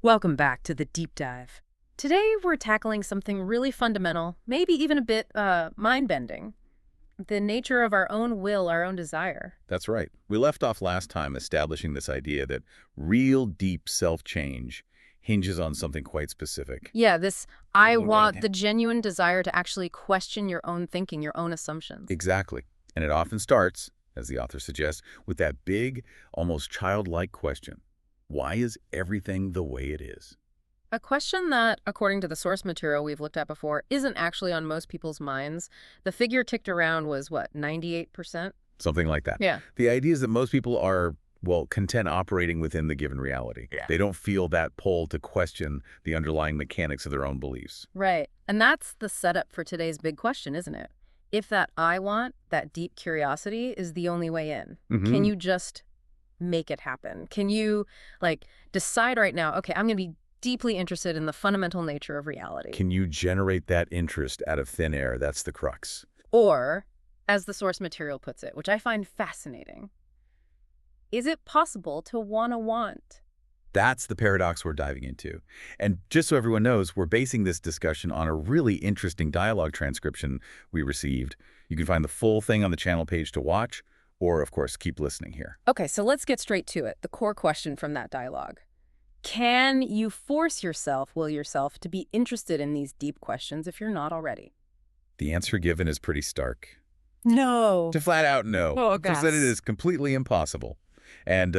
Welcome back to the deep dive. Today we're tackling something really fundamental, maybe even a bit mind-bending. The nature of our own will, our own desire. That's right. We left off last time establishing this idea that real deep self-change hinges on something quite specific. Yeah, this I want, the genuine desire to actually question your own thinking, your own assumptions. Exactly. And it often starts, as the author suggests, with that big, almost childlike question. Why is everything the way it is? A question that, according to the source material we've looked at before, isn't actually on most people's minds. The figure ticked around was, what, 98%? Something like that. Yeah. The idea is that most people are, well, content operating within the given reality. Yeah. They don't feel that pull to question the underlying mechanics of their own beliefs. Right. And that's the setup for today's big question, isn't it? If that I want, that deep curiosity, is the only way in, can you just make it happen? Can you, decide right now, okay, I'm going to be deeply interested in the fundamental nature of reality? Can you generate that interest out of thin air? That's the crux. Or, as the source material puts it, which I find fascinating, is it possible to want? That's the paradox we're diving into. And just so everyone knows, we're basing this discussion on a really interesting dialogue transcription we received. You can find the full thing on the channel page to watch, or, of course, keep listening here. Okay, so let's get straight to it. The core question from that dialogue. Can you force yourself, will yourself, to be interested in these deep questions if you're not already? The answer given is pretty stark. No. To flat out no. Oh, Because it is completely impossible. And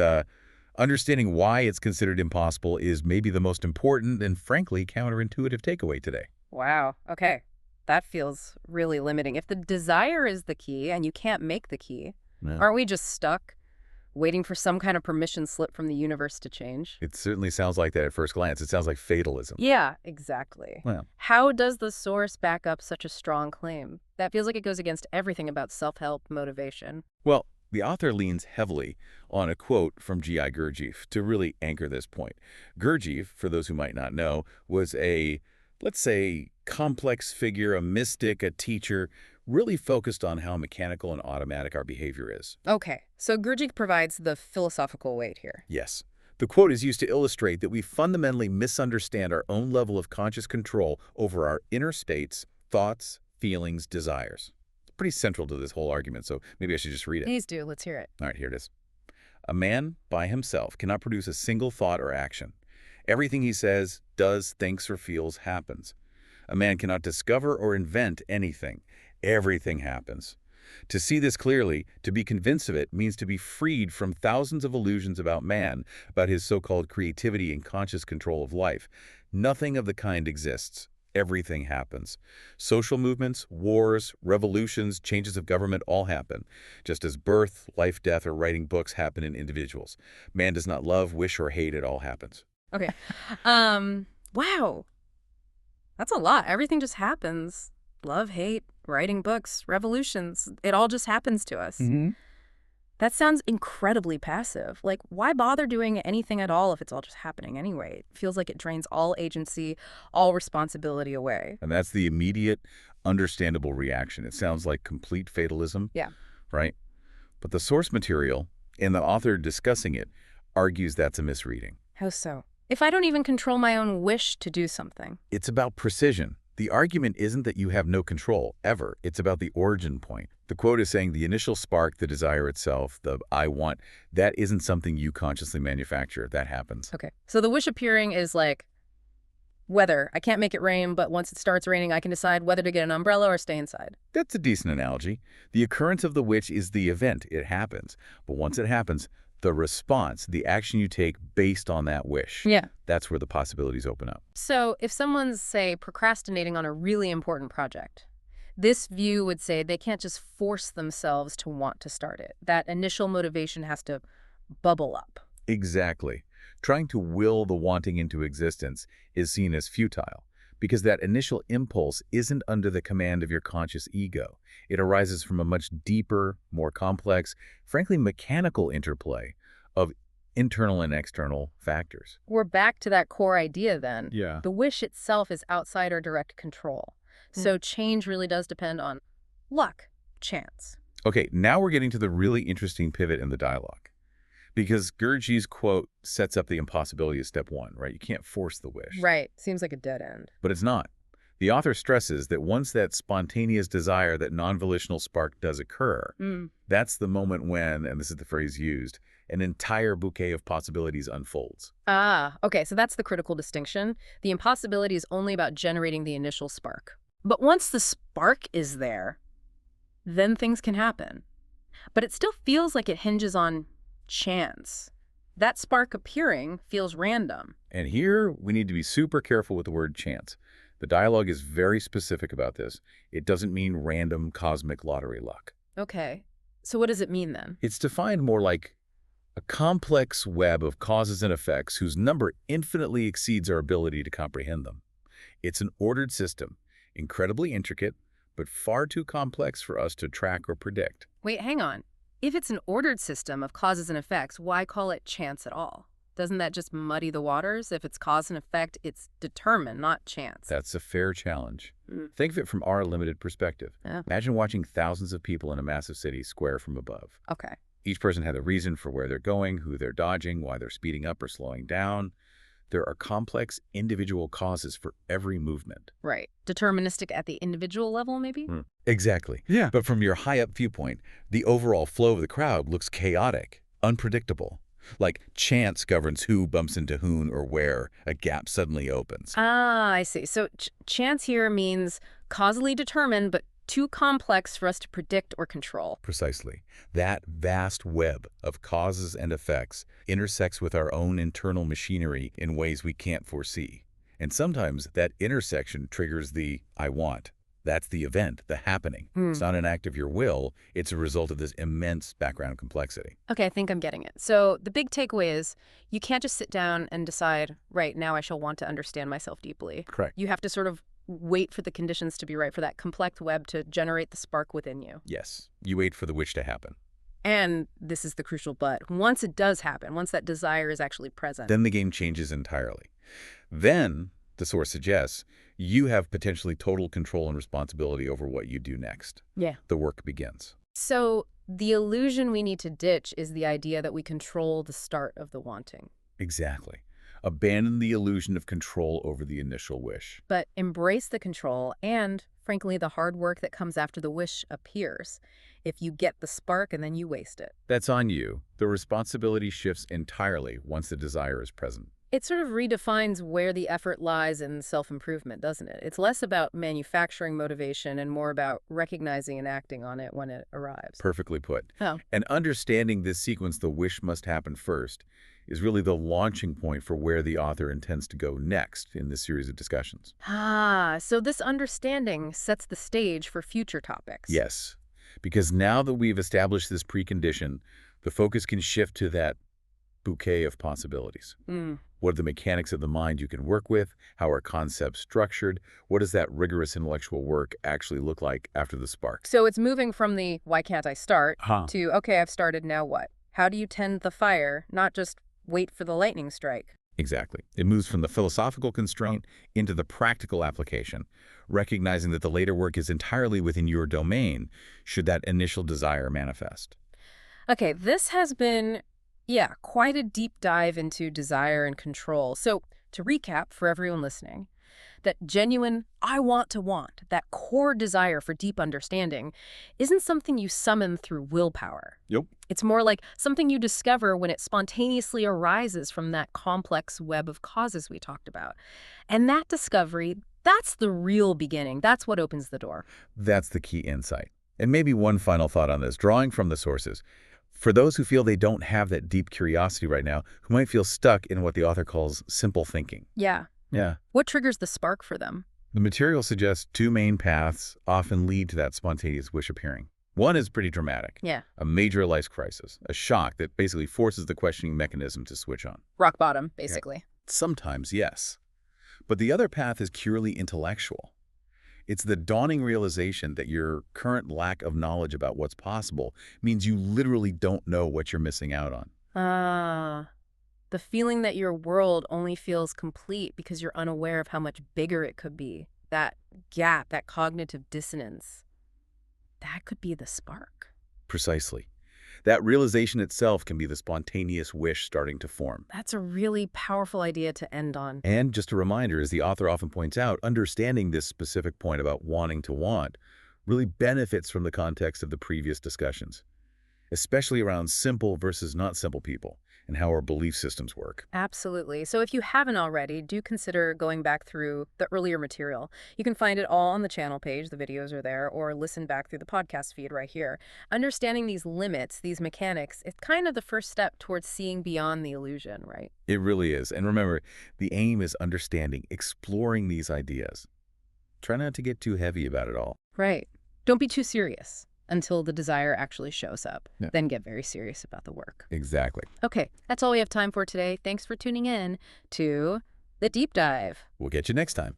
understanding why it's considered impossible is maybe the most important and, frankly, counterintuitive takeaway today. Wow. Okay. That feels really limiting. If the desire is the key and you can't make the key, aren't we just stuck waiting for some kind of permission slip from the universe to change? It certainly sounds like that at first glance. It sounds like fatalism. Yeah, exactly. Well, how does the source back up such a strong claim? That feels like it goes against everything about self-help motivation. Well, the author leans heavily on a quote from G.I. Gurdjieff to really anchor this point. Gurdjieff, for those who might not know, was a, let's say, complex figure, a mystic, a teacher, really focused on how mechanical and automatic our behavior is. Okay, so Gurdjieff provides the philosophical weight here. Yes. The quote is used to illustrate that we fundamentally misunderstand our own level of conscious control over our inner states, thoughts, feelings, desires. It's pretty central to this whole argument, so maybe I should just read it. Please do. Let's hear it. All right, here it is. A man, by himself, cannot produce a single thought or action. Everything he says, does, thinks, or feels happens. A man cannot discover or invent anything. Everything happens. To see this clearly, to be convinced of it, means to be freed from thousands of illusions about man, about his so-called creativity and conscious control of life. Nothing of the kind exists. Everything happens. Social movements, wars, revolutions, changes of government all happen, just as birth, life, death, or writing books happen in individuals. Man does not love, wish, or hate. It all happens. Okay. Wow. That's a lot. Everything just happens. Love, hate, writing books, revolutions. It all just happens to us. That sounds incredibly passive. Like, why bother doing anything at all if it's all just happening anyway? It feels like it drains all agency, all responsibility away. And that's the immediate, understandable reaction. It sounds like complete fatalism. Yeah. Right? But the source material, and the author discussing it, argues that's a misreading. How so? If I don't even control my own wish to do something. It's about precision. The argument isn't that you have no control, ever. It's about the origin point. The quote is saying the initial spark, the desire itself, the I want, that isn't something you consciously manufacture. That happens. Okay. So the wish appearing is like weather. I can't make it rain, but once it starts raining, I can decide whether to get an umbrella or stay inside. That's a decent analogy. The occurrence of the wish is the event. It happens. But once it happens, the response, the action you take based on that wish. Yeah. That's where the possibilities open up. So if someone's, say, procrastinating on a really important project, this view would say they can't just force themselves to want to start it. That initial motivation has to bubble up. Exactly. Trying to will the wanting into existence is seen as futile because that initial impulse isn't under the command of your conscious ego. It arises from a much deeper, more complex, frankly mechanical interplay of internal and external factors. We're back to that core idea then. Yeah. The wish itself is outside our direct control. So change really does depend on luck, chance. Okay, now we're getting to the really interesting pivot in the dialogue. Because Gurdjieff's quote sets up the impossibility as step one, right? You can't force the wish. Right. Seems like a dead end. But it's not. The author stresses that once that spontaneous desire, that non-volitional spark does occur, that's the moment when, and this is the phrase used, an entire bouquet of possibilities unfolds. Ah, okay, so that's the critical distinction. The impossibility is only about generating the initial spark. But once the spark is there, then things can happen. But it still feels like it hinges on chance. That spark appearing feels random. And here, we need to be super careful with the word chance. The dialogue is very specific about this. It doesn't mean random cosmic lottery luck. Okay, so what does it mean then? It's defined more like a complex web of causes and effects whose number infinitely exceeds our ability to comprehend them. It's an ordered system, incredibly intricate, but far too complex for us to track or predict. Wait, hang on. If it's an ordered system of causes and effects, why call it chance at all? Doesn't that just muddy the waters? If it's cause and effect, it's determined, not chance. That's a fair challenge. Think of it from our limited perspective. Yeah. Imagine watching thousands of people in a massive city square from above. Okay. Each person had a reason for where they're going, who they're dodging, why they're speeding up or slowing down. There are complex individual causes for every movement. Right. Deterministic at the individual level, maybe? Exactly. Yeah. But from your high-up viewpoint, the overall flow of the crowd looks chaotic, unpredictable. Like chance governs who bumps into whom or where a gap suddenly opens. Ah, I see. So chance here means causally determined, but too complex for us to predict or control. Precisely. That vast web of causes and effects intersects with our own internal machinery in ways we can't foresee. And sometimes that intersection triggers the I want. That's the event, the happening. It's not an act of your will. It's a result of this immense background complexity. Okay, I think I'm getting it. So the big takeaway is you can't just sit down and decide, right, now I shall want to understand myself deeply. Correct. You have to sort of wait for the conditions to be right for that complex web to generate the spark within you. Yes. You wait for the wish to happen. And this is the crucial but. Once it does happen, once that desire is actually present. Then the game changes entirely. Then, the source suggests, you have potentially total control and responsibility over what you do next. Yeah. The work begins. So the illusion we need to ditch is the idea that we control the start of the wanting. Exactly. Abandon the illusion of control over the initial wish. But embrace the control and, frankly, the hard work that comes after the wish appears. If you get the spark and then you waste it. That's on you. The responsibility shifts entirely once the desire is present. It sort of redefines where the effort lies in self-improvement, doesn't it? It's less about manufacturing motivation and more about recognizing and acting on it when it arrives. Perfectly put. Oh. And understanding this sequence, the wish must happen first, is really the launching point for where the author intends to go next in this series of discussions. Ah, so this understanding sets the stage for future topics. Yes, because now that we've established this precondition, the focus can shift to that bouquet of possibilities. What are the mechanics of the mind you can work with? How are concepts structured? What does that rigorous intellectual work actually look like after the spark? So it's moving from the why can't I start to, okay, I've started, now what? How do you tend the fire, not just wait for the lightning strike? Exactly. It moves from the philosophical constraint into the practical application, recognizing that the later work is entirely within your domain should that initial desire manifest. Okay, this has been, quite a deep dive into desire and control. So to recap for everyone listening, that genuine I want to want, that core desire for deep understanding, isn't something you summon through willpower. Yep. It's more like something you discover when it spontaneously arises from that complex web of causes we talked about. And that discovery, that's the real beginning. That's what opens the door. That's the key insight. And maybe one final thought on this, drawing from the sources. For those who feel they don't have that deep curiosity right now, who might feel stuck in what the author calls simple thinking. Yeah. What triggers the spark for them? The material suggests two main paths often lead to that spontaneous wish appearing. One is pretty dramatic. Yeah. A major life crisis, a shock that basically forces the questioning mechanism to switch on. Rock bottom, basically. Sometimes, yes. But the other path is purely intellectual. It's the dawning realization that your current lack of knowledge about what's possible means you literally don't know what you're missing out on. Ah, the feeling that your world only feels complete because you're unaware of how much bigger it could be. That gap, that cognitive dissonance, that could be the spark. Precisely. That realization itself can be the spontaneous wish starting to form. That's a really powerful idea to end on. And just a reminder, as the author often points out, understanding this specific point about wanting to want really benefits from the context of the previous discussions, especially around simple versus not simple people and how our belief systems work. Absolutely. So if you haven't already, do consider going back through the earlier material. You can find it all on the channel page, the videos are there, or listen back through the podcast feed right here. Understanding these limits, these mechanics, it's kind of the first step towards seeing beyond the illusion, right? It really is. And remember, the aim is understanding, exploring these ideas. Try not to get too heavy about it all. Right. Don't be too serious until the desire actually shows up. Yeah. Then get very serious about the work. Exactly. Okay, that's all we have time for today. Thanks for tuning in to The Deep Dive. We'll get you next time.